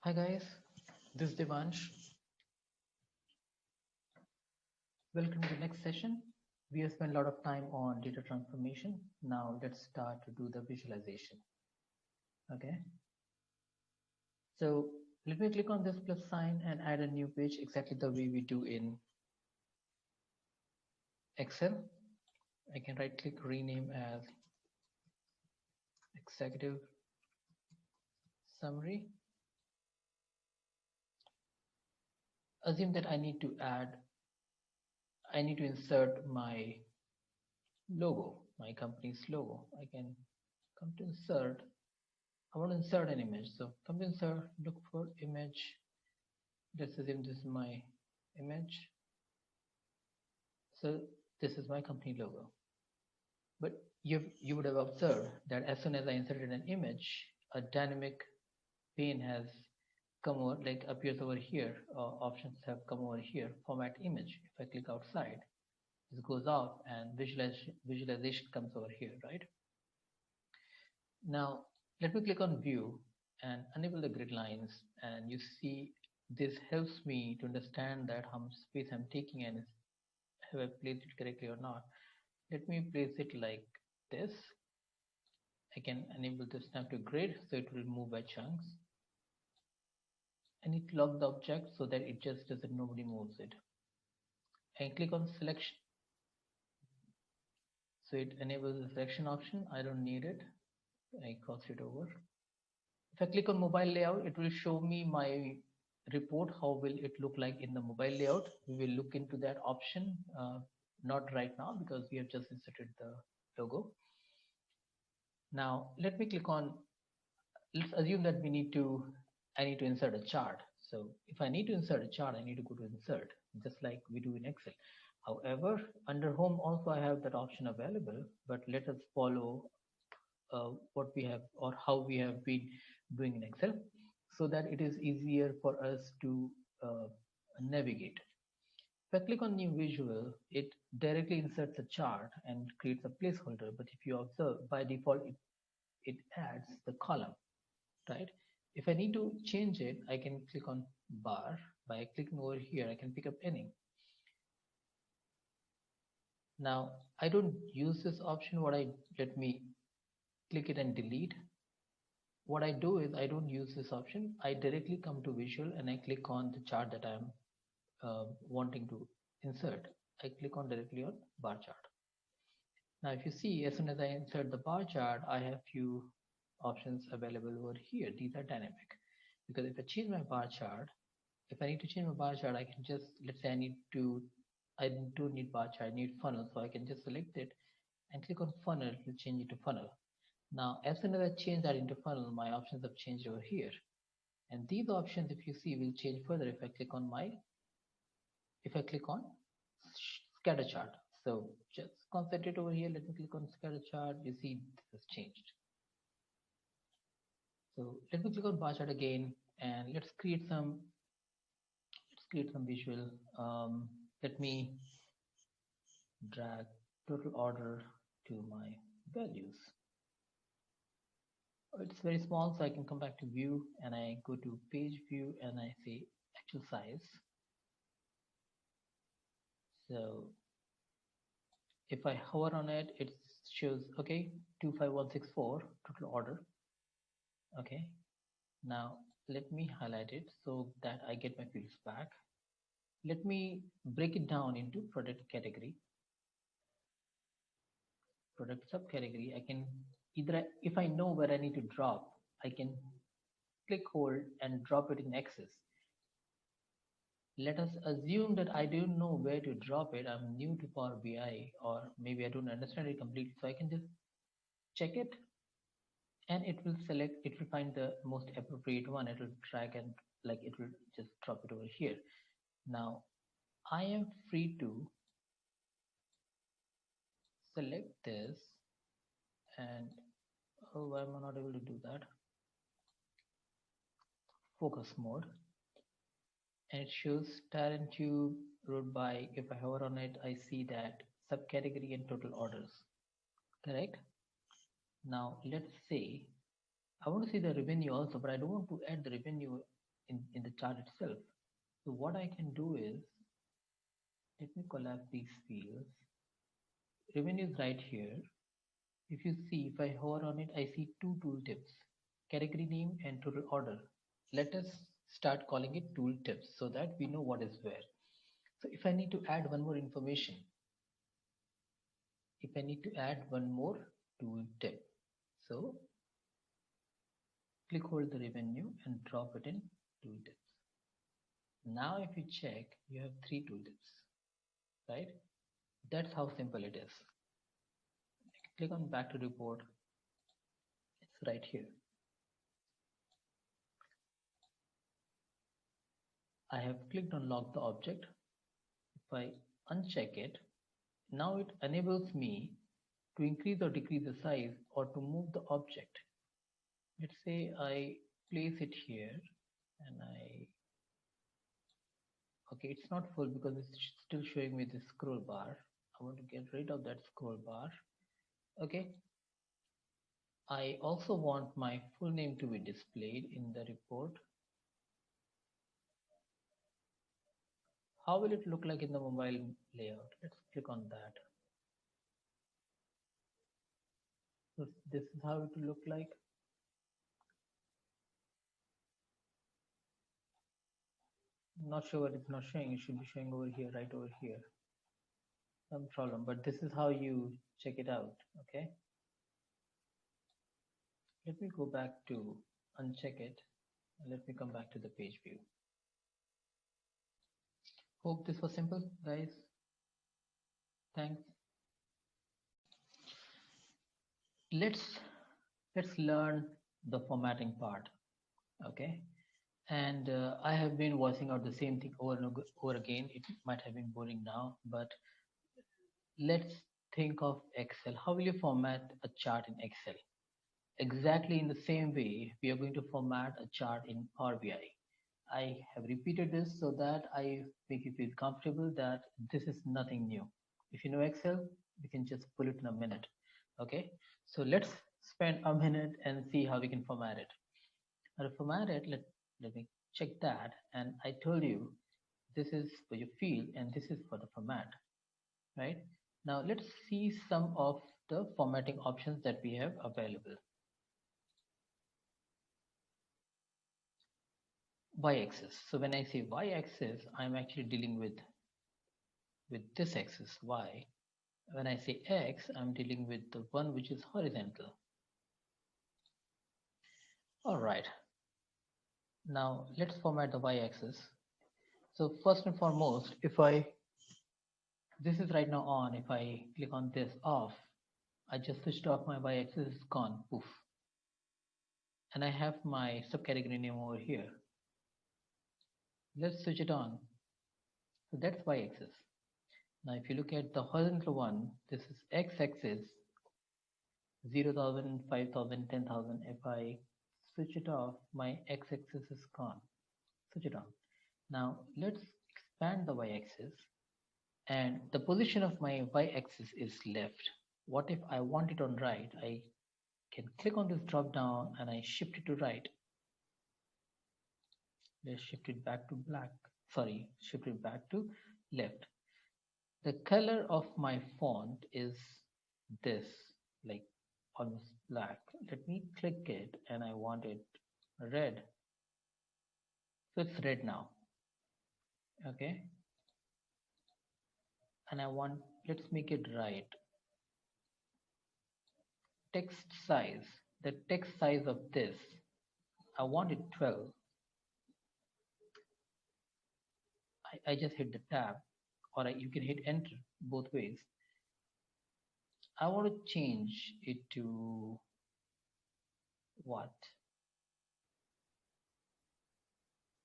Hi guys, this is Devansh. Welcome to the next session. We have spent a lot of time on data transformation. Now let's start to do the visualization. Okay, so let me click on this plus sign and add a new page exactly the way we do in Excel. I can right click, rename as executive summary. Assume that I need to insert my logo, my company's logo. I can come to insert. I want to insert an image. So come to insert, look for image. Let's assume this is my image. So this is my company logo. But you would have observed that as soon as I inserted an image, a dynamic pane has come over, like appears over here. Options have come over here. Format image. If I click outside, this goes off and visualization comes over here, right? Now let me click on view and enable the grid lines, and you see this helps me to understand that how much space I'm taking and have I placed it correctly or not. Let me place it like this. I can enable the snap to grid so it will move by chunks. I need to lock the object so that it just doesn't, nobody moves it. I click on selection. So it enables the selection option. I don't need it. I cross it over. If I click on mobile layout, it will show me my report. How will it look like in the mobile layout? We will look into that option. Not right now because we have just inserted the logo. Now let me click on, let's assume that I need to insert a chart. So if I need to insert a chart, I need to go to insert, just like we do in Excel. However, under home also I have that option available, but let us follow what we have or how we have been doing in Excel so that it is easier for us to navigate. If I click on new visual, it directly inserts a chart and creates a placeholder. But if you observe, by default, it adds the column, right? If I need to change it, I can click on bar. By clicking over here, I can pick up any. Now, I don't use this option. Let me click it and delete. What I do is I don't use this option. I directly come to visual and I click on the chart that I'm wanting to insert. I click on directly on bar chart. Now, if you see, as soon as I insert the bar chart, I have few options available over here. These are dynamic because if I change my bar chart, if I need to change my bar chart, I can just, let's say I don't need bar chart, I need funnel. So I can just select it and click on funnel to change it to funnel. Now, as soon as I change that into funnel, my options have changed over here. And these options, if you see, will change further if I click on scatter chart. So just concentrate over here. Let me click on scatter chart. You see this has changed. So let me click on bar chart again and let's create some visual. Let me drag total order to my values. It's very small, so I can come back to view and I go to page view and I say actual size. So if I hover on it, it shows, okay, 25164 total order. Okay, now let me highlight it so that I get my fields back. Let me break it down into product category, product subcategory. I can either, if I know where I need to drop, I can click hold and drop it in Access. Let us assume that I don't know where to drop it. I'm new to Power BI, or maybe I don't understand it completely. So I can just check it and it will find the most appropriate one. It will drag and like it will just drop it over here. Now I am free to select this and oh, why am I not able to do that? Focus mode, and it shows tire and tube road by. If I hover on it, I see that subcategory and total orders. Correct. Now let's say I want to see the revenue also, but I don't want to add the revenue in the chart itself. So what I can do is, let me collapse these fields. Revenue is right here. If you see, if I hover on it, I see two tooltips, category name and total order. Let us start calling it tooltips so that we know what is where. So if I need to add one more information, if I need to add one more tooltip, so click hold the revenue and drop it in tooltips. Now if you check, you have three tooltips, right? That's how simple it is. Click on back to report. It's right here. I have clicked on lock the object. If I uncheck it, now it enables me to increase or decrease the size or to move the object. Let's say I place it here and okay, it's not full because it's still showing me the scroll bar. I want to get rid of that scroll bar. Okay. I also want my full name to be displayed in the report. How will it look like in the mobile layout? Let's click on that. So this is how it will look like. Not sure what it's not showing. It should be showing over here, right over here. Some problem, but this is how you check it out. Okay. Let me go back to uncheck it. And let me come back to the page view. Hope this was simple, guys. Thanks. Let's learn the formatting part. Okay. And I have been voicing out the same thing over and over again. It might have been boring now, but let's think of Excel. How will you format a chart in Excel? Exactly in the same way, we are going to format a chart in Power BI. I have repeated this so that I make you feel comfortable that this is nothing new. If you know Excel, we can just pull it in a minute. Okay, so let's spend a minute and see how we can format it. Now to format it, let me check that. And I told you this is for your field and this is for the format, right? Now let's see some of the formatting options that we have available. Y-axis. So when I say Y-axis, I'm actually dealing with this axis, Y. When I say X, I'm dealing with the one which is horizontal. All right. Now let's format the Y-axis. So first and foremost, this is right now on. If I click on this off, I just switched off my Y-axis, it's gone, poof. And I have my subcategory name over here. Let's switch it on. So that's Y-axis. Now if you look at the horizontal one, this is X-axis, 0,000, 5,000, 10,000. If I switch it off, my X-axis is gone. Switch it on. Now let's expand the Y-axis, and the position of my Y-axis is left. What if I want it on right? I can click on this drop down and I shift it to right. Let's shift it back to black. Sorry, shift it back to left. The color of my font is this, like almost black. Let me click it and I want it red. So it's red now. Okay. And I want, let's make it right. Text size, the text size of this, I want it 12. I just hit the tab, or you can hit enter, both ways. I want to change it to what?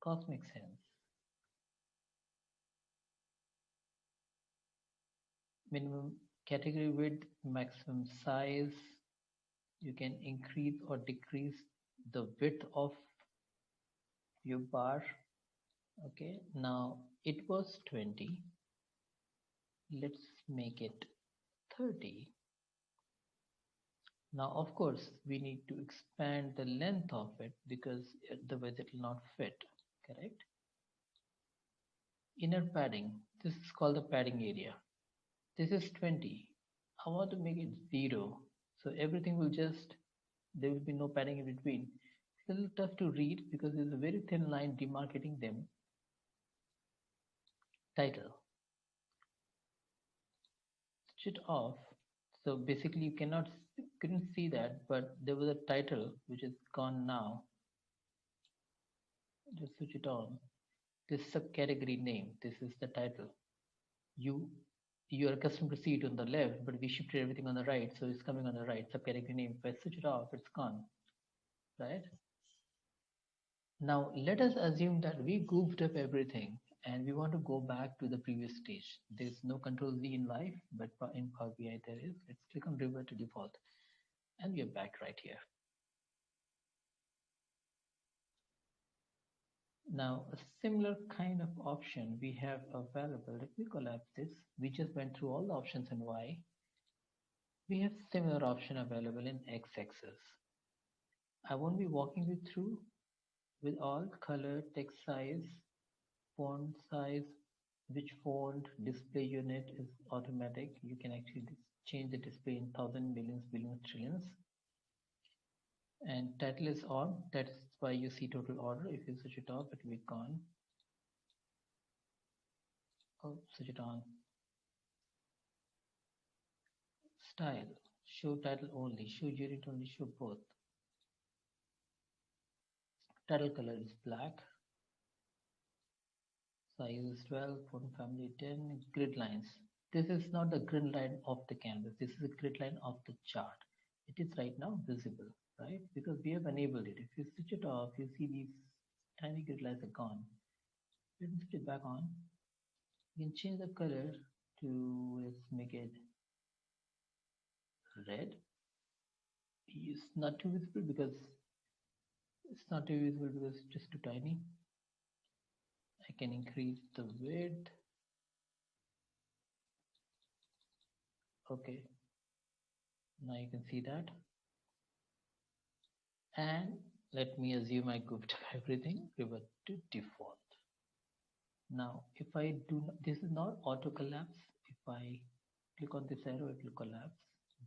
Cosmic sense. Minimum category width, maximum size. You can increase or decrease the width of your bar. Okay, now it was 20. Let's make it 30. Now, of course, we need to expand the length of it because otherwise it will not fit. correct? Inner padding, this is called the padding area. This is 20. I want to make it 0. So everything will just, there will be no padding in between. It's a little tough to read because there's a very thin line demarcating them. Title. Switch it off. So basically you couldn't see that, but there was a title which is gone now. Just switch it on. This subcategory name, this is the title. You are accustomed to see it on the left, but we shifted everything on the right, so it's coming on the right. Subcategory name. If I switch it off, it's gone. Right? Now let us assume that we goofed up everything and we want to go back to the previous stage. There's no control Z in live, but in Power BI there is. Let's click on revert to default. And we are back right here. Now a similar kind of option we have available. Let me collapse this. We just went through all the options in Y. We have similar option available in X-axis. I won't be walking you through with all color, text size, font size, which font, display unit is automatic. You can actually change the display in thousand, millions, billions, trillions. And title is on. That's why you see total order. If you switch it off, it will be gone. Oh, switch it on. Style, show title only, show unit only, show both. Title color is black. Size is 12, font family 10, grid lines. This is not the grid line of the canvas. This is a grid line of the chart. It is right now visible, right? Because we have enabled it. If you switch it off, you see these tiny grid lines are gone. Let me switch it back on. You can change the color to, let's make it red. It's not too visible because it's just too tiny. I can increase the width. Okay, now you can see that. And let me assume I goofed everything, revert to default. Now if I do not, this is not auto collapse. If I click on this arrow, it will collapse.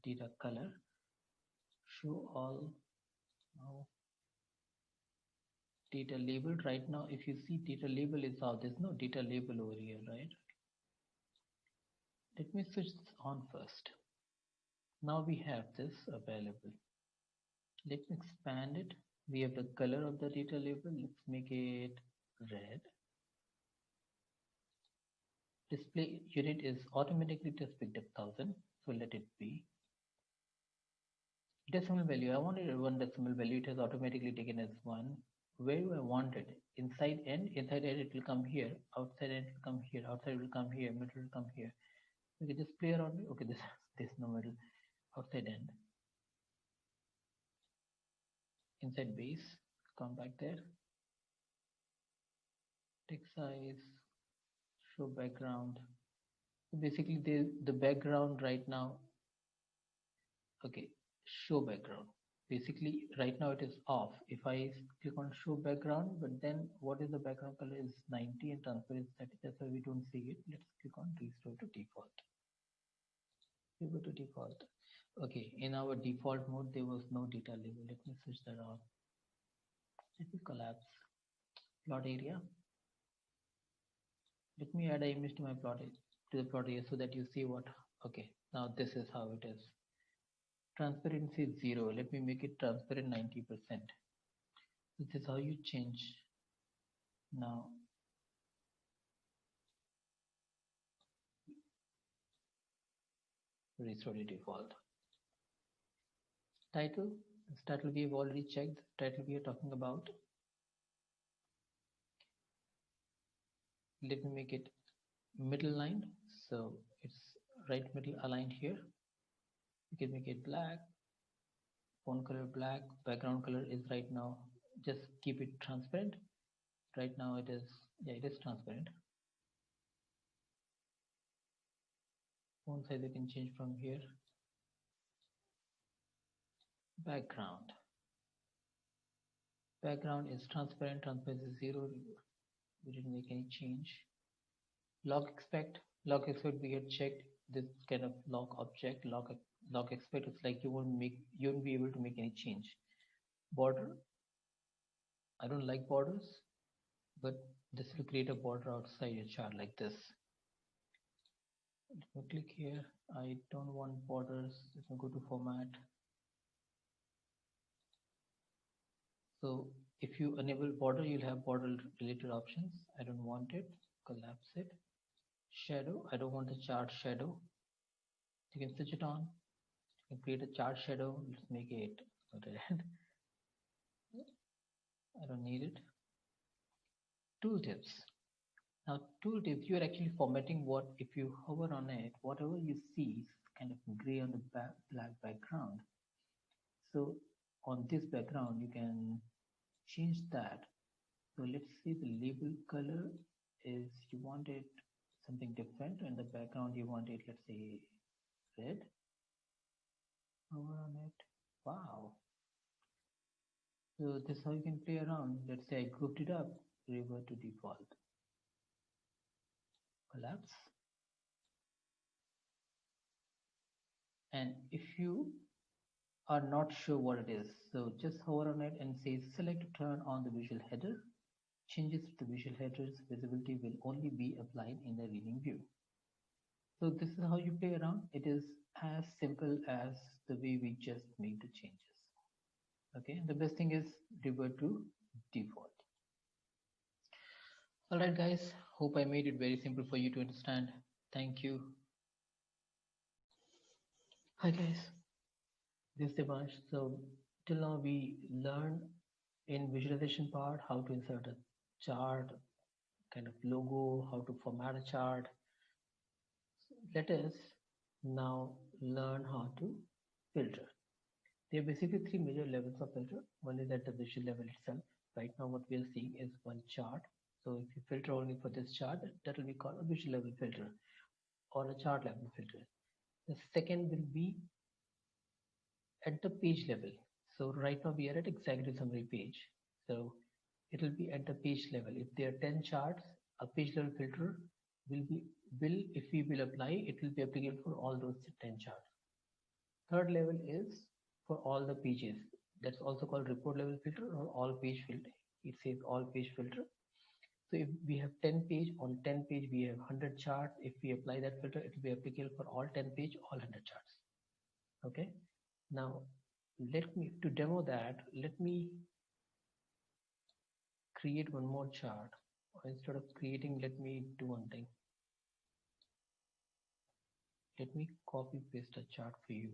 Data color, show all. Now data label, right now if you see data label is out, there's no data label over here, right? Let me switch this on first. Now we have this available. Let me expand it. We have the color of the data label. Let's make it red. Display unit is automatically just picked up 1000, so let it be. Decimal value, I wanted one decimal value, it has automatically taken as 1. Where do I want it? Inside end it will come here, outside end will come here, outside will come here, middle will come here. We can just play around it. Okay, this no middle, outside end. Inside base, come back there. Text size, show background. So basically the background right now, okay, show background. Basically right now it is off. If I click on show background, but then what is the background color is 90 and transfer is 30. That's why we don't see it. Let's click on restore to default. We go to default. Okay, in our default mode there was no data label. Let me switch that off. Let me collapse plot area. Let me add an image to my plot area so that you see what. Okay, now this is how it is. Transparency is 0. Let me make it transparent 90%. This is how you change. Now restore the default. Title, this title we have already checked. The title we are talking about. Let me make it middle line, so it's right middle aligned here. You can make it black, font color black, background color is right now, just keep it transparent. Right now it is, yeah, it is transparent. Font size you can change from here. Background is transparent, transparency is 0. We didn't make any change. Log expect we had checked this kind of log object, log expect. It's like you won't be able to make any change. Border, I don't like borders, but this will create a border outside your chart like this. Let me click here. I don't want borders. Let me go to format. So if you enable border, you'll have border related options. I don't want it. Collapse it. Shadow, I don't want the chart shadow. You can switch it on. You can create a chart shadow. Let's make it red. I don't need it. Tooltips. Now tooltips, you are actually formatting what, if you hover on it, whatever you see is kind of gray on the black background. So on this background, you can change that. So let's see, the label color is, you want it something different, and the background you want it, let's say red. Hover on it. Wow. So this is how you can play around. Let's say I grouped it up, revert to default. Collapse. And if you are not sure what it is, so just hover on it and say select to turn on the visual header. Changes to the visual header's visibility will only be applied in the reading view. So this is how you play around. It is as simple as the way we just made the changes. Okay, the best thing is revert to default. All right, guys, hope I made it very simple for you to understand. Thank you. Hi, guys, this is Devansh. So till now we learned in visualization part how to insert a chart, kind of logo, how to format a chart. Let us now learn how to filter. There are basically three major levels of filter. One is at the visual level itself. Right now what we are seeing is one chart. So if you filter only for this chart, that will be called a visual level filter or a chart level filter. The second will be at the page level. So right now we are at executive summary page. So it will be at the page level. If there are 10 charts, a page level filter if we will apply, it will be applicable for all those 10 charts. Third level is for all the pages. That's also called report level filter or all page filter. It says all page filter. So if we have 10 page, on 10 page we have 100 charts. If we apply that filter, it will be applicable for all 10 page, all 100 charts. Okay. Now to demo that, let me create one more chart. Instead of creating, let me do one thing. Let me copy paste a chart for you.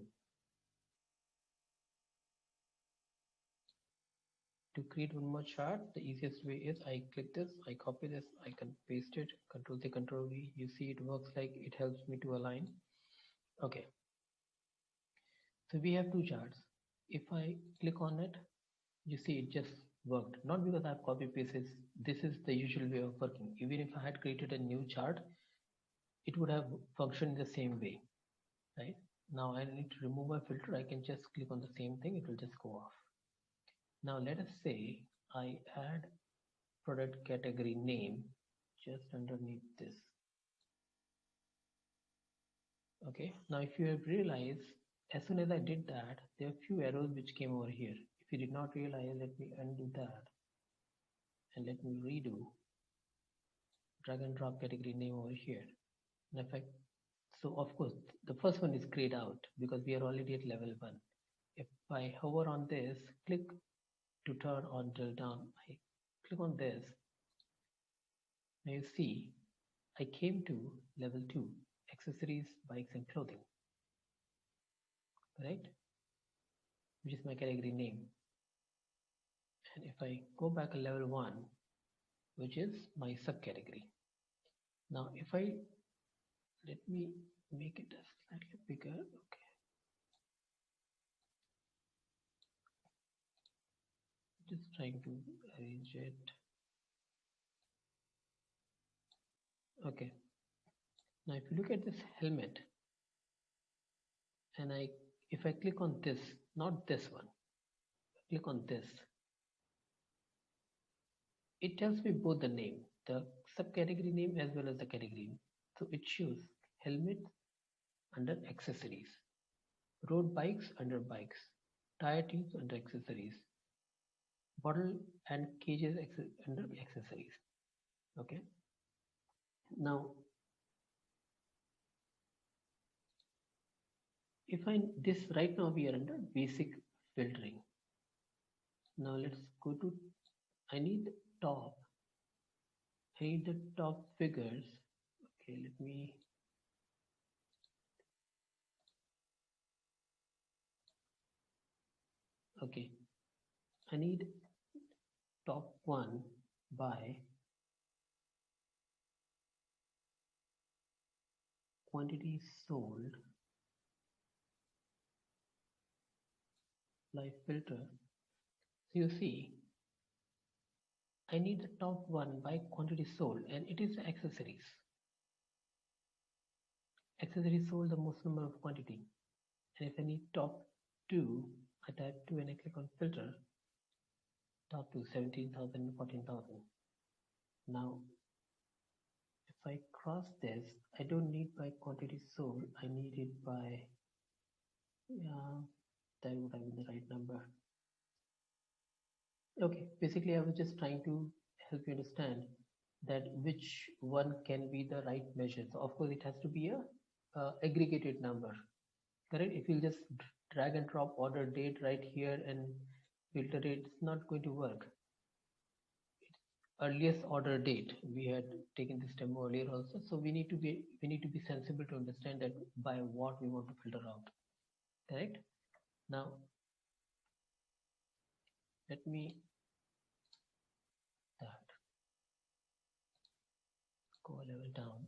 To create one more chart, the easiest way is I click this, I copy this, I can paste it, Control C, Control V. You see it works, like it helps me to align. Okay. So we have two charts. If I click on it, you see it just worked. Not because I've copy pasted. This is the usual way of working. Even if I had created a new chart, it would have functioned the same way, right? Now I need to remove my filter. I can just click on the same thing. It will just go off. Now let us say I add product category name just underneath this. Okay, now if you have realized, as soon as I did that, there are few arrows which came over here. If you did not realize, let me undo that and let me redo. Drag and drop category name over here. In effect, so of course the first one is grayed out because we are already at level 1. If I hover on this, click to turn on drill down, I click on this. Now you see I came to level 2, accessories, bikes and clothing, correct? Which is my category name. And if I go back a level 1, which is my subcategory. Now if I, let me make it slightly bigger. Okay. Just trying to arrange it. Okay. Now if you look at this helmet, and if I click on this, not this one, click on this, it tells me both the name, the subcategory name as well as the category name. So it shows helmet under accessories, road bikes under bikes, tire tubes under accessories, bottle and cages under accessories. Okay. Now, if I this right now we are under basic filtering. Now let's go to I need top. I need the top figures. Okay, let me okay. I need top one by quantity sold live filter. So you see, I need the top one by quantity sold, and it is accessories. Accessories sold the most number of quantity. And if I need top two, I type 2 and I click on filter, top two 17,000, 14,000. Now, if I cross this, I don't need by quantity sold, I need it by, yeah, that would have been the right number. Okay, basically I was just trying to help you understand that which one can be the right measure. So of course it has to be a aggregated number, correct? If you just drag and drop order date right here and filter it, it's not going to work. Earliest order date, we had taken this demo earlier also, so we need to be sensible to understand that by what we want to filter out, correct? Now let me that go a level down.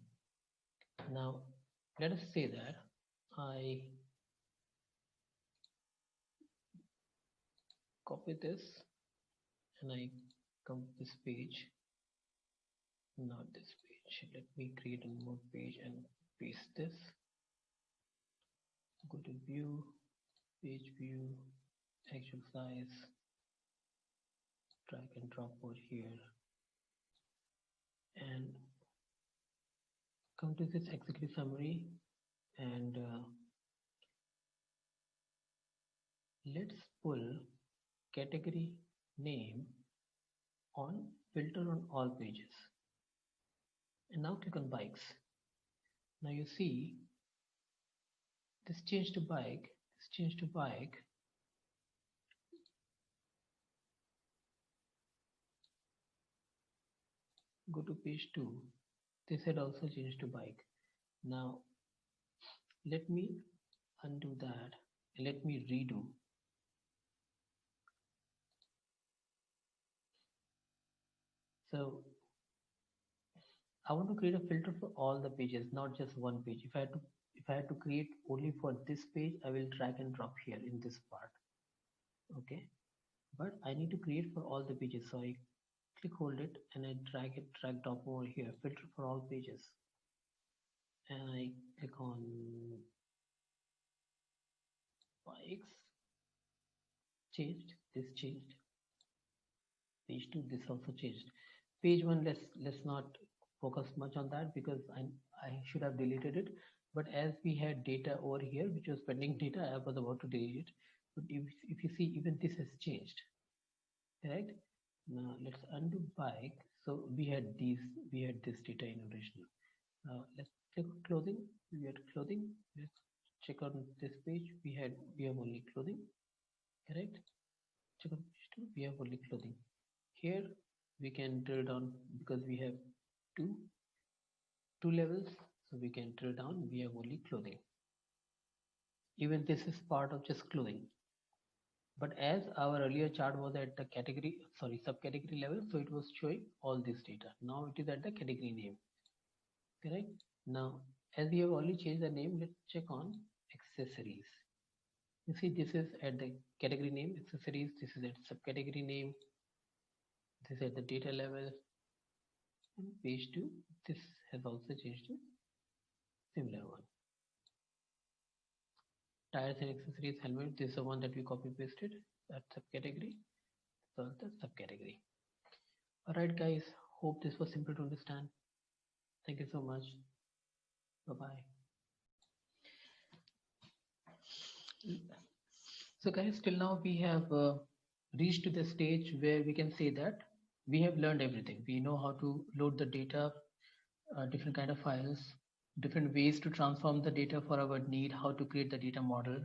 Now let us say that I copy this and I come to this page, not this page. Let me create a more page and paste this. Go to view, page view, actual size, drag and drop over here, and come to this executive summary, and let's pull category name on filter on all pages. And now click on bikes. Now you see this change to bike, this change to bike. Go to page 2. This had also changed to bike. Now let me undo that and let me redo. So I want to create a filter for all the pages, not just one page. If I had to create only for this page, I will drag and drop here in this part. Okay. But I need to create for all the pages. So I click hold it and I drag drop over here, filter for all pages. And I click on bikes, changed, this changed. Page 2, this also changed. Page 1, let's not focus much on that because I should have deleted it. But as we had data over here, which was pending data, I was about to delete it. But if you see, even this has changed. Correct? Now let's undo bike. So we had this data in original. Now let's click on clothing. We had clothing. Let's check on this page. We have only clothing. Correct? Check on page 2. We have only clothing. Here we can drill down because we have two levels, so we can drill down. We have only clothing. Even this is part of just clothing. But as our earlier chart was at the subcategory level, so it was showing all this data. Now it is at the category name. Correct? Now, as we have already changed the name, let's check on accessories. You see, this is at the category name, accessories. This is at subcategory name. This is at the data level. And page 2, this has also changed to similar one. Tires and accessories, helmet, this is the one that we copy pasted, that subcategory. So the subcategory. Alright guys, Hope this was simple to understand. Thank you so much. Bye-bye. So guys, till now we have reached to the stage where we can say that we have learned everything. We know how to load the data, different kind of files, different ways to transform the data for our need, how to create the data model,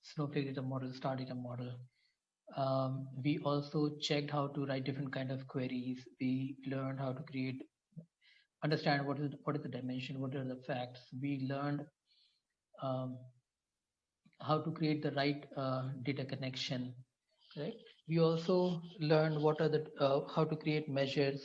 Snowflake data model, star data model. We also checked how to write different kind of queries. We learned how to create, understand what is the dimension, what are the facts. We learned um, how to create the right data connection, right? We also learned what are the how to create measures,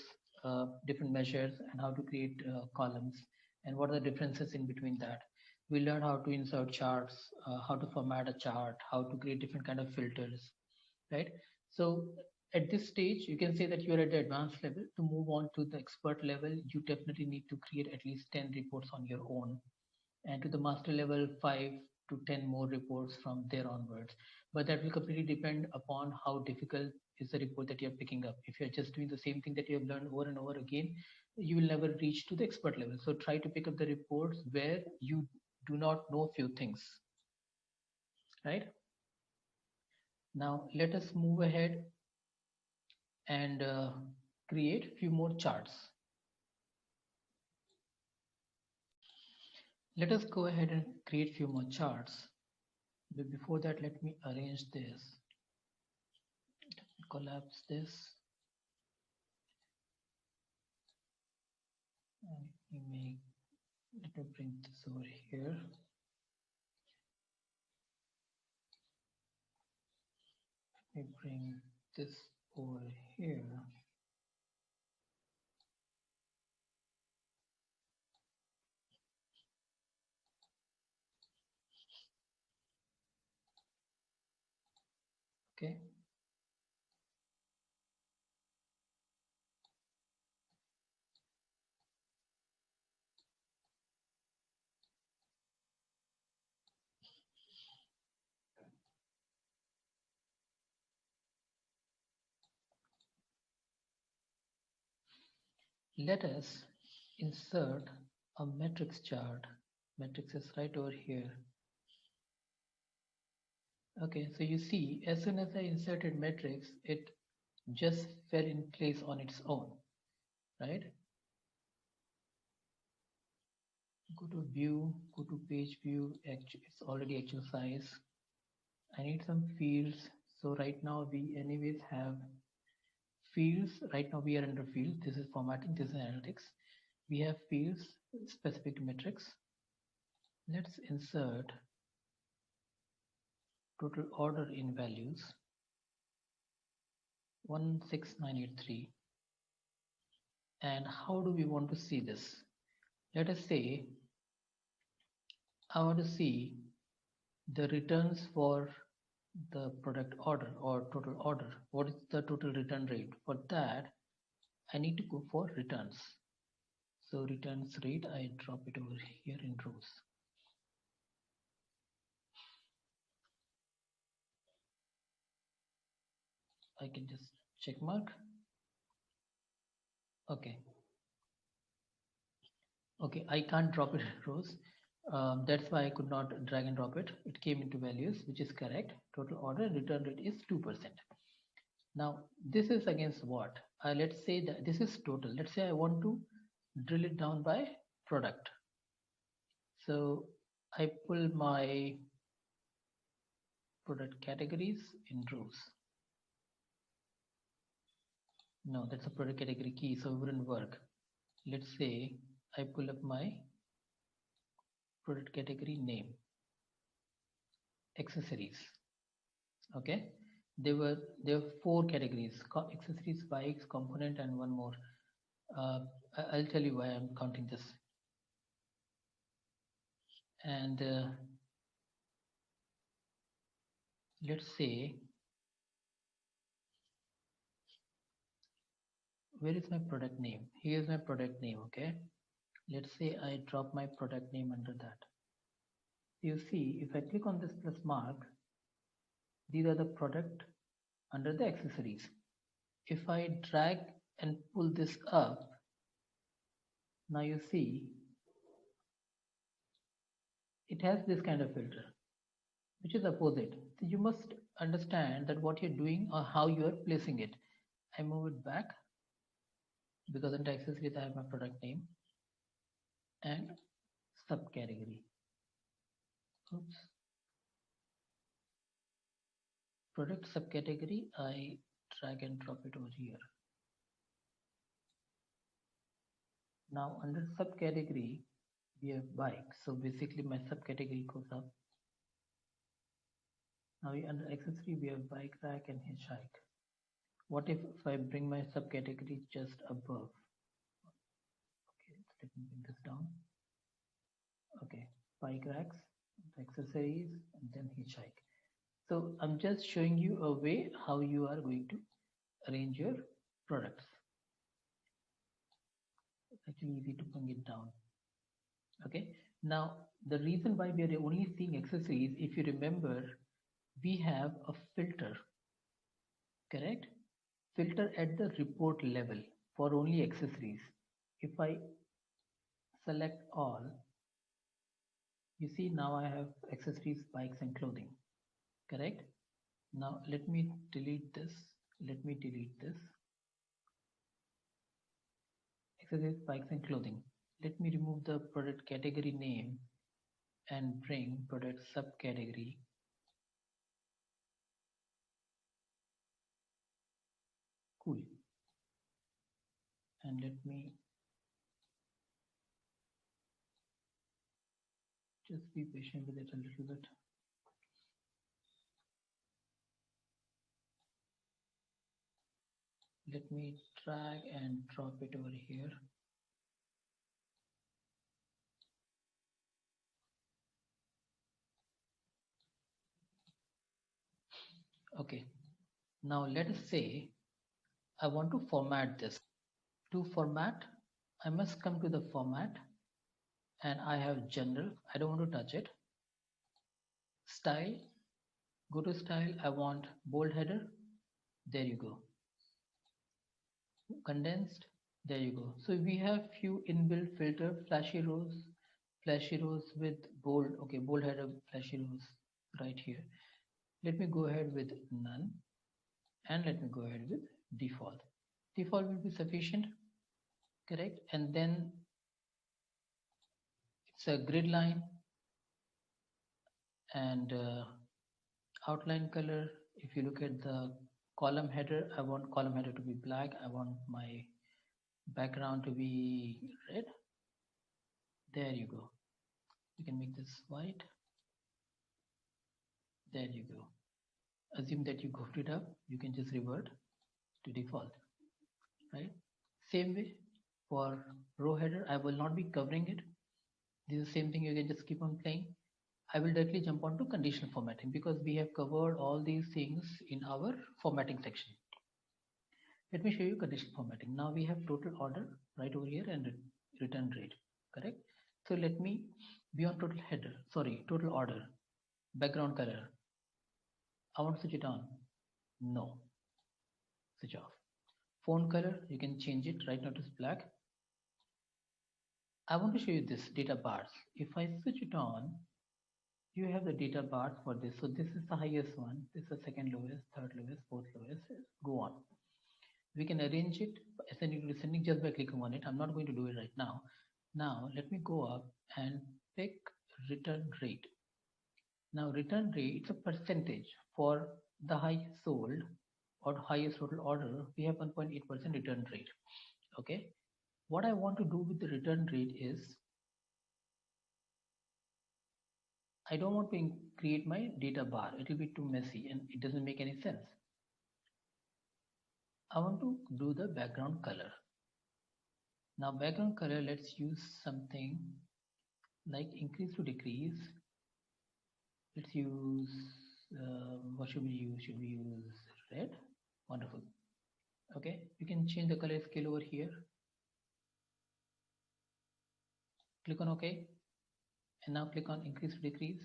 different measures, and how to create columns, and what are the differences in between that. We learned how to insert charts, how to format a chart, how to create different kind of filters, right? So at this stage, you can say that you're at the advanced level. To move on to the expert level, you definitely need to create at least 10 reports on your own, and to the master level, 5 to 10 more reports from there onwards. But that will completely depend upon how difficult is the report that you're picking up. If you're just doing the same thing that you have learned over and over again, you will never reach to the expert level. So try to pick up the reports where you do not know few things, right? Now let us move ahead and create few more charts. Let us go ahead and create few more charts. But before that, let me arrange this. Collapse this. And let me bring this over here. Let me bring this over here. Okay. Let us insert a matrix chart. Matrix is right over here. Okay, so you see, as soon as I inserted matrix, it just fell in place on its own, right? Go to view, go to page view, it's already actual size. I need some fields. So right now we anyways have fields. Right now we are under fields. This is formatting, this is analytics. We have fields specific to metrics. Let's insert total order in values 16983. And how do we want to see this? Let us say I want to see the returns for the product order or total order. What is the total return rate? For that, I need to go for returns. So returns rate, I drop it over here in rows. I can just check mark. Okay. Okay, I can't drop it in rows. That's why I could not drag and drop it. It came into values, which is correct. Total order return rate is 2%. Now, this is against what? Let's say that this is total. Let's say I want to drill it down by product. So I pull my product categories in rows. No, that's a product category key, so it wouldn't work. Let's say I pull up my product category name, accessories. Okay, there were 4 categories: accessories, bikes, component, and one more. I'll tell you why I'm counting this. And let's say, where is my product name? Here's my product name. Okay, let's say I drop my product name under that. You see, if I click on this plus mark, these are the product under the accessories. If I drag and pull this up, now you see it has this kind of filter, which is opposite. So you must understand that what you're doing or how you are placing it. I move it back because under accessories I have my product name and subcategory. Oops. Product subcategory, I drag and drop it over here. Now under subcategory, we have bike. So basically my subcategory goes up. Now under accessory, we have bike rack and hitchhike. What if I bring my subcategory just above? Okay, let me bring this down. Okay, bike racks, accessories, and then hitchhike. So I'm just showing you a way how you are going to arrange your products. It's actually easy to bring it down. Okay, now the reason why we are only seeing accessories, if you remember, we have a filter, correct? Filter at the report level for only accessories. If I select all, you see now I have accessories, bikes and clothing, correct? Now let me delete this. Let me delete this. Accessories, bikes and clothing. Let me remove the product category name and bring product subcategory. Cool. And let me just be patient with it a little bit. Let me drag and drop it over here. Okay, now let us say I want to format this. To format, I must come to the format and I have general. I don't want to touch it. Style, go to style. I want bold header. There you go. Condensed. There you go. So we have few inbuilt filter, flashy rows with bold. Okay, bold header, flashy rows right here. Let me go ahead with none and let me go ahead with default. Default will be sufficient, correct? And then it's a grid line and outline color. If you look at the column header, I want column header to be black. I want my background to be red. There you go. You can make this white. There you go. Assume that you goofed it up. You can just revert to default, right? Same way for row header, I will not be covering it. This is the same thing. You can just keep on playing. I will directly jump on to conditional formatting because we have covered all these things in our formatting section. Let me show you conditional formatting. Now we have total order right over here and return rate, correct? So let me be on total header, sorry, total order, background color. I want to switch it on. No, switch off. Font color, you can change it. Right now it is black. I want to show you this data bars. If I switch it on, you have the data bars for this. So this is the highest one. This is the second lowest, third lowest, fourth lowest. Go on. We can arrange it ascending to descending just by clicking on it. I'm not going to do it right now. Now let me go up and pick return rate. Now return rate, it's a percentage for the highest sold or highest total order. We have 1.8% return rate. Okay. What I want to do with the return rate is I don't want to create my data bar. It will be too messy and it doesn't make any sense. I want to do the background color. Now background color, let's use something like increase to decrease. Let's use, what should we use? Should we use red? Wonderful. Okay, you can change the color scale over here. Click on OK. And now click on increase to decrease.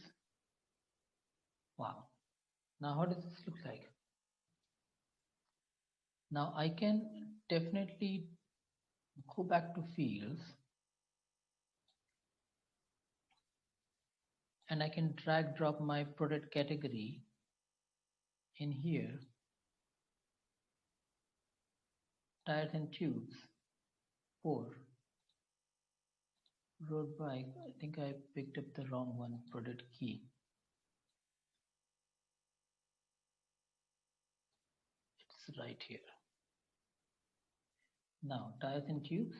Wow. Now how does this look like? Now I can definitely go back to fields and I can drag drop my product category in here, tires and tubes, 4, road bike. I think I picked up the wrong one, product key. It's right here. Now, tires and tubes.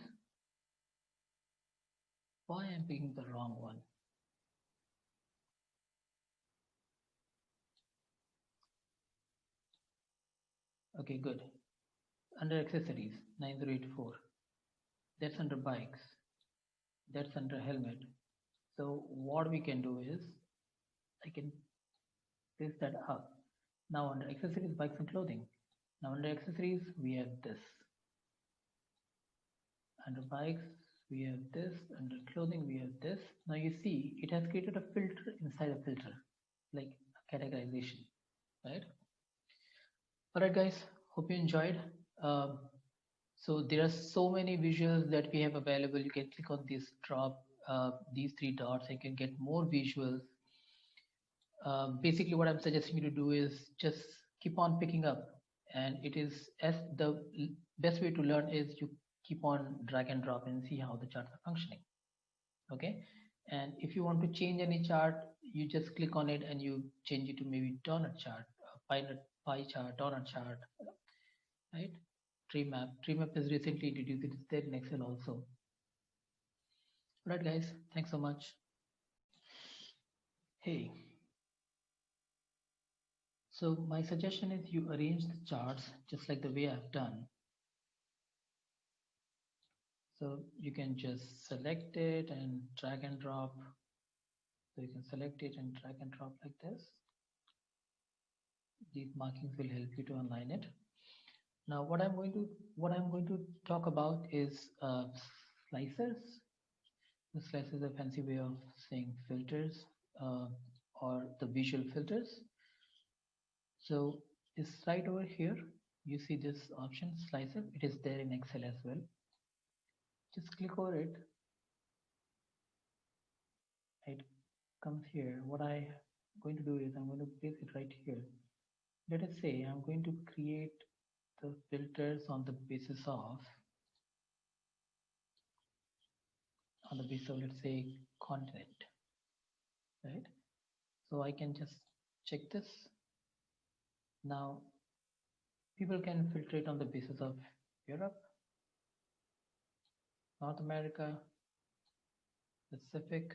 Why I'm picking the wrong one? Okay, good. Under accessories, 9084. That's under bikes. That's under helmet. So what we can do is, I can paste that up. Now under accessories, bikes and clothing. Now under accessories, we have this. Under bikes, we have this. Under clothing, we have this. Now you see, it has created a filter inside a filter, like a categorization, right? All right, guys, hope you enjoyed. So there are so many visuals that we have available. You can click on this drop, these 3 dots, and you can get more visuals. Basically, what I'm suggesting you to do is just keep on picking up, and it is as the best way to learn is you keep on drag and drop and see how the charts are functioning. Okay, and if you want to change any chart, you just click on it and you change it to maybe donut chart, pie chart, donut chart, right? Tree map. Tree map is recently introduced. It's there in Excel also. All right, guys. Thanks so much. Hey. So my suggestion is you arrange the charts just like the way I've done. So you can just select it and drag and drop. So you can select it and drag and drop like this. These markings will help you to align it. Now what I'm going to talk about is slicers. The slicer is a fancy way of saying filters or the visual filters. So it's right over here. You see this option slicer. It is there in Excel as well. Just click over it. It comes here. What I'm going to do is I'm going to place it right here. Let us say I'm going to create the filters on the basis of let's say continent, right? So I can just check this. Now people can filter it on the basis of Europe, North America, Pacific,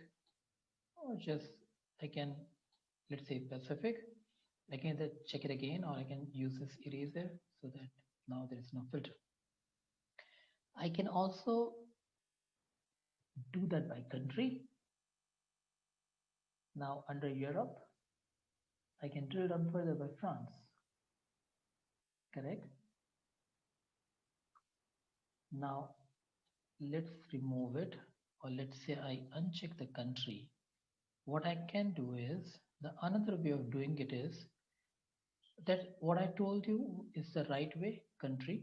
or just I can, let's say Pacific. I can either check it again or I can use this eraser so that now there is no filter. I can also do that by country. Now under Europe, I can drill down further by France. Correct? Now let's remove it, or let's say I uncheck the country. What I can do is, the another way of doing it is that what I told you is the right way, country.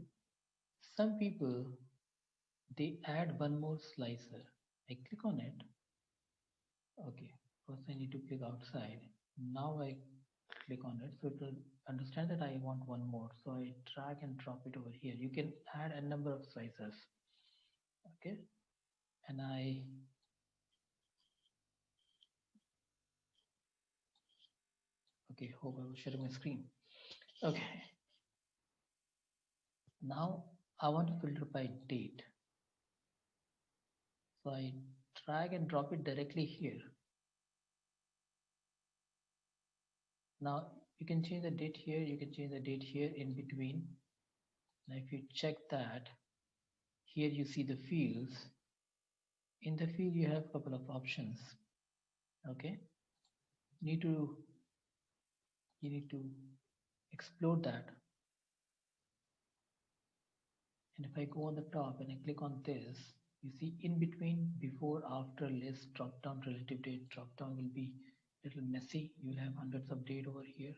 Some people, they add one more slicer. I click on it. Okay, first I need to click outside. Now I click on it, so it will understand that I want one more. So I drag and drop it over here. You can add a number of slicers. Okay, and okay, hope I was sharing my screen. Okay, now I want to filter by date. So I drag and drop it directly here. Now you can change the date here, you can change the date here in between. Now if you check that, here you see the fields. In the field you have a couple of options. Okay, you need to explore that. And if I go on the top and I click on this, you see in between, before, after, list, drop down, relative date. Drop down will be a little messy. You'll have hundreds of date over here,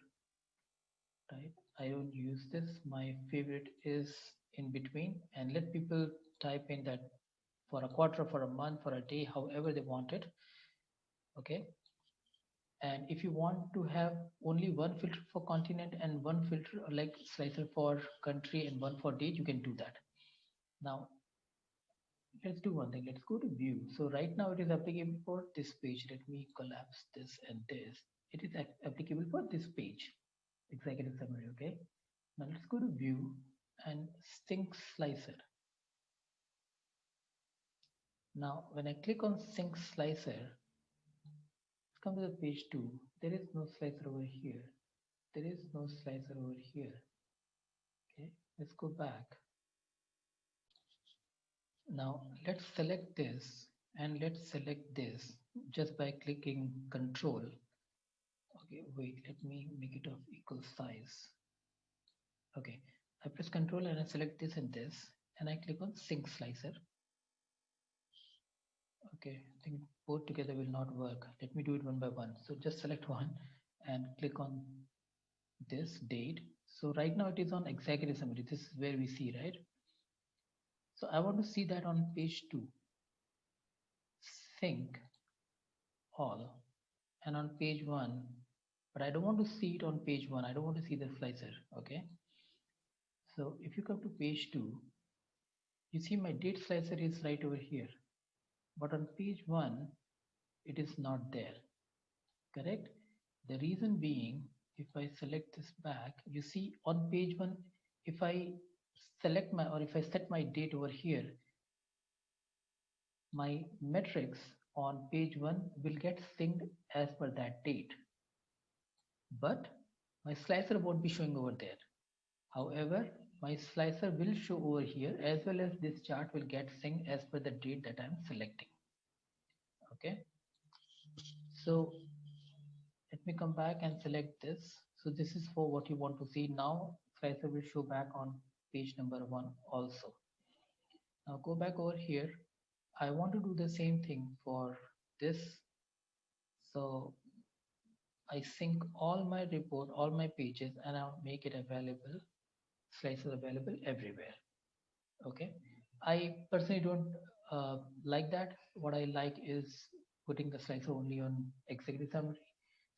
right? I don't use this. My favorite is in between and let people type in that for a quarter, for a month, for a day, however they want it. Okay. And if you want to have only one filter for continent and one filter like slicer for country and one for date, you can do that. Now let's do one thing. Let's go to view. So right now it is applicable for this page. Let me collapse this and this. It is applicable for this page, executive summary. Okay. Now let's go to view and sync slicer. Now when I click on sync slicer, let's come to the page 2. There is no slicer over here. There is no slicer over here. Okay, let's go back. Now let's select this and let's select this just by clicking control. Okay, wait, let me make it of equal size. Okay, I press control and I select this and this and I click on sync slicer. Okay, I think both together will not work. Let me do it one by one. So just select one and click on this date. So right now it is on executive summary. This is where we see, right? So I want to see that on page 2. Sync all and on page 1, but I don't want to see it on page 1. I don't want to see the slicer. Okay. So if you come to page 2, you see my date slicer is right over here, but on page 1, it is not there. Correct? The reason being, if I select this back, you see on page 1, if I select my, or if I set my date over here, my metrics on page 1 will get synced as per that date, but my slicer won't be showing over there. However, my slicer will show over here, as well as this chart will get synced as per the date that I'm selecting. Okay, so let me come back and select this. So this is for what you want to see. Now slicer will show back on page number 1 also. Now go back over here. I want to do the same thing for this. So I sync all my report, all my pages, and I'll make it available, slicer available everywhere. Okay. I personally don't like that. What I like is putting the slicer only on executive summary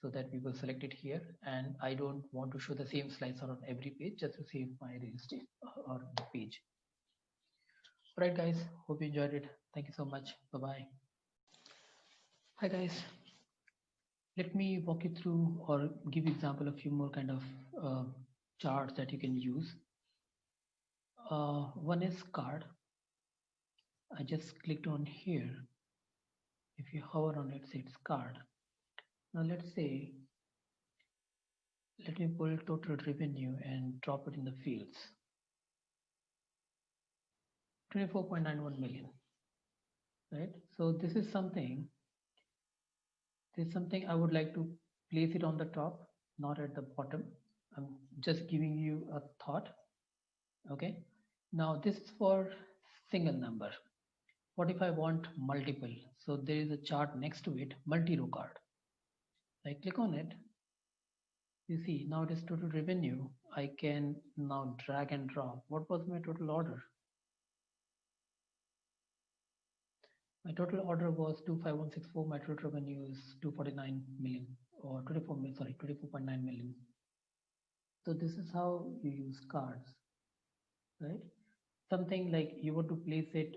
so that people select it here. And I don't want to show the same slicer on every page just to save my real estate or the page. All right, guys. Hope you enjoyed it. Thank you so much. Bye-bye. Hi, guys. Let me walk you through or give you example a few more kind of charts that you can use. One is card. I just clicked on here. If you hover on it, say it's card. Now let's say, let me pull total revenue and drop it in the fields. 24.91 million, right? So this is something I would like to place it on the top, not at the bottom. I'm just giving you a thought. Okay. Now this is for single number. What if I want multiple? So there is a chart next to it, multi-row card. I click on it. You see, now it is total revenue. I can now drag and drop. What was my total order? My total order was 25164. My total revenue is 249 million or 24.9 million. So this is how you use cards, right? Something like you want to place it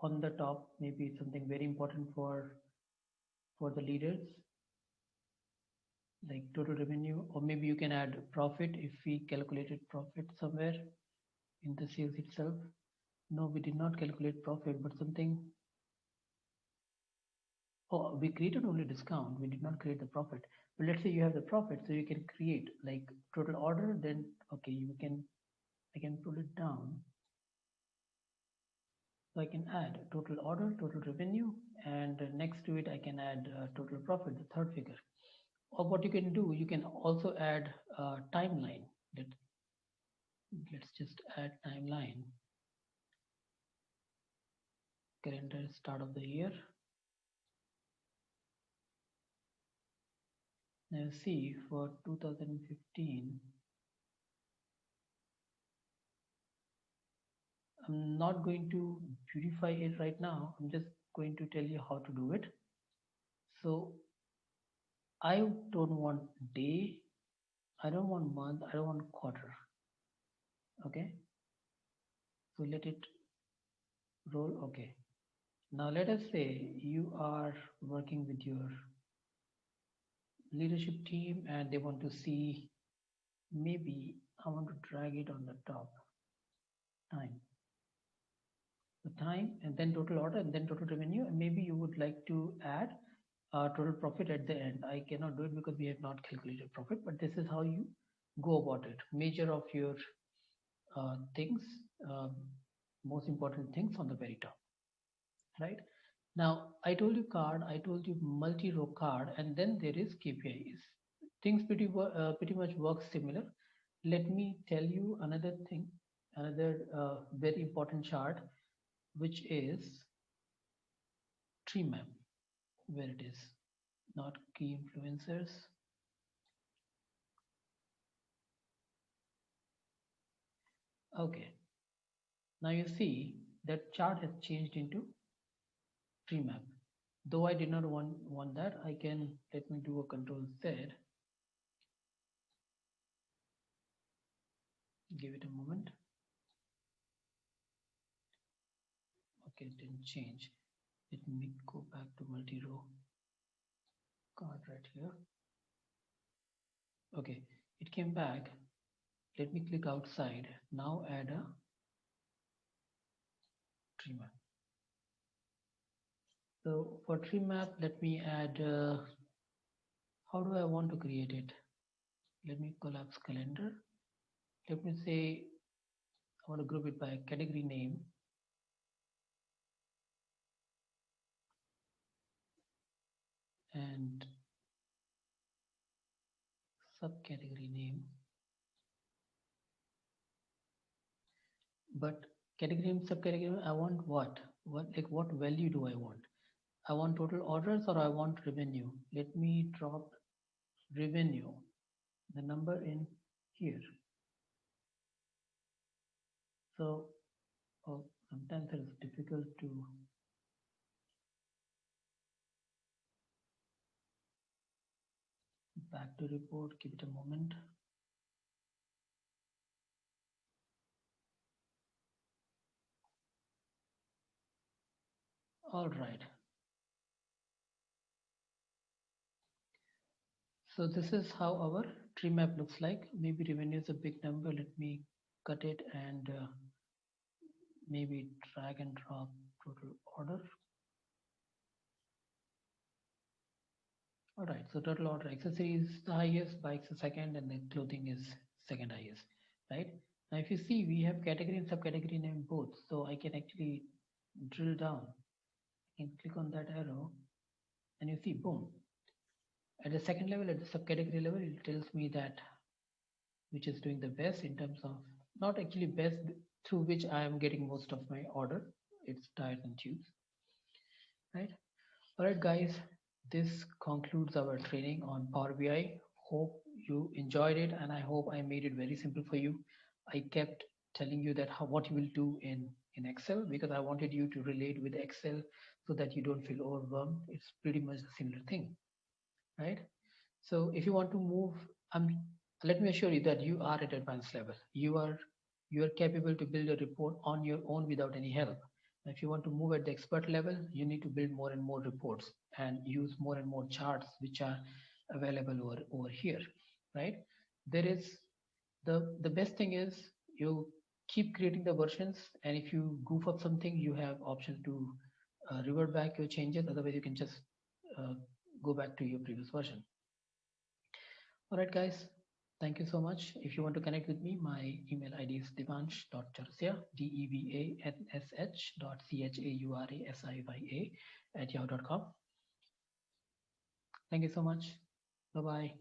on the top, maybe something very important for the leaders, like total revenue, or maybe you can add profit if we calculated profit somewhere in the sales itself. No, we did not calculate profit, but something. Oh, we created only discount. We did not create the profit. But let's say you have the profit, so you can create like total order. Then okay, I can pull it down. So I can add total order, total revenue, and next to it I can add total profit, the third figure. Or what you can do, you can also add timeline. Let's just add timeline. Calendar start of the year. Now see for 2015. I'm not going to beautify it right now. I'm just going to tell you how to do it. So I don't want day, I don't want month, I don't want quarter. Okay. So let it roll. Okay. Now let us say you are working with your leadership team and they want to see, maybe I want to drag it on the top, time. The time and then total order and then total revenue, and maybe you would like to add total profit at the end. I cannot do it because we have not calculated profit, but this is how you go about it. Measure of your things, uh, most important things on the very top, right? Now, I told you card, I told you multi-row card, and then there is KPIs. Things pretty much work similar. Let me tell you another thing, another very important chart, which is tree map, where it is, not key influencers. Okay, now you see that chart has changed into tree map. Though I did not want that, I can, let me do a control Z. Give it a moment. Okay, it didn't change. Let me go back to multi-row card right here. Okay, it came back. Let me click outside. Now add a tree map. So for tree map, let me add, how do I want to create it? Let me collapse calendar. Let me say, I want to group it by category name. And subcategory name. But category name, subcategory, I want what? What value do I want? I want total orders or I want revenue. Let me drop revenue, the number in here. So sometimes it is difficult to back to report. Give it a moment. All right. So this is how our tree map looks like. Maybe revenue is a big number. Let me cut it and maybe drag and drop total order. All right, so total order, accessories the highest, bikes the second, and then clothing is second highest, right? Now, if you see, we have category and subcategory name both, so I can actually drill down and click on that arrow, and you see, boom. At the second level, at the subcategory level, it tells me that which is doing the best in terms of, not actually best, through which I am getting most of my order. It's tires and tubes, right? All right, guys, this concludes our training on Power BI. Hope you enjoyed it, and I hope I made it very simple for you. I kept telling you that what you will do in Excel, because I wanted you to relate with Excel so that you don't feel overwhelmed. It's pretty much a similar thing, right? So if you want to move, let me assure you that you are at advanced level. You are capable to build a report on your own without any help. If you want to move at the expert level, you need to build more and more reports and use more and more charts which are available over here, right? There is the best thing is you keep creating the versions, and if you goof up something, you have option to revert back your changes. Otherwise, you can just go back to your previous version. All right, guys. Thank you so much. If you want to connect with me, my email ID is devansh.chaurasiya, devansh.chaurasiya @yahoo.com. Thank you so much. Bye-bye.